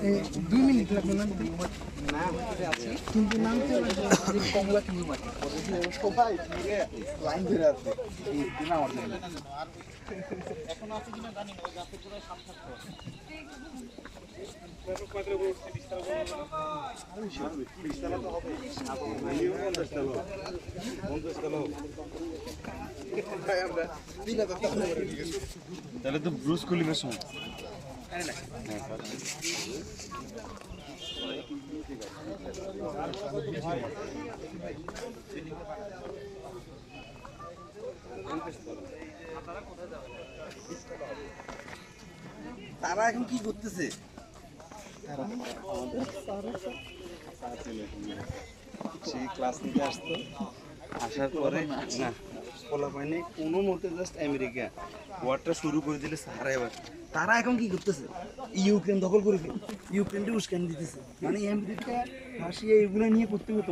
2 minute লাগবে না কিন্তু নামতে কমলা কিন্তু সবাই লাইন ধরে আছে এখন আছে কিনা জানি না গাছের গোড়ায় সাপ থাকতো তাহলে তো ব্রুস কলিমের সময় তারা এখন কি করতেছে? সেই ক্লাস নিতে আসতো, আসার পরে না বলা পায়নি কোনো মতে জাস্ট আমেরিকা ওয়ারটা শুরু করে দিলে সারা এবার তারা এখন কি করতেছে? ইউক্রেন দখল করে ইউক্রেনকে উস্কানি দিতেছে, মানে আমেরিকা রাশিয়া এগুলো নিয়ে করতে হতো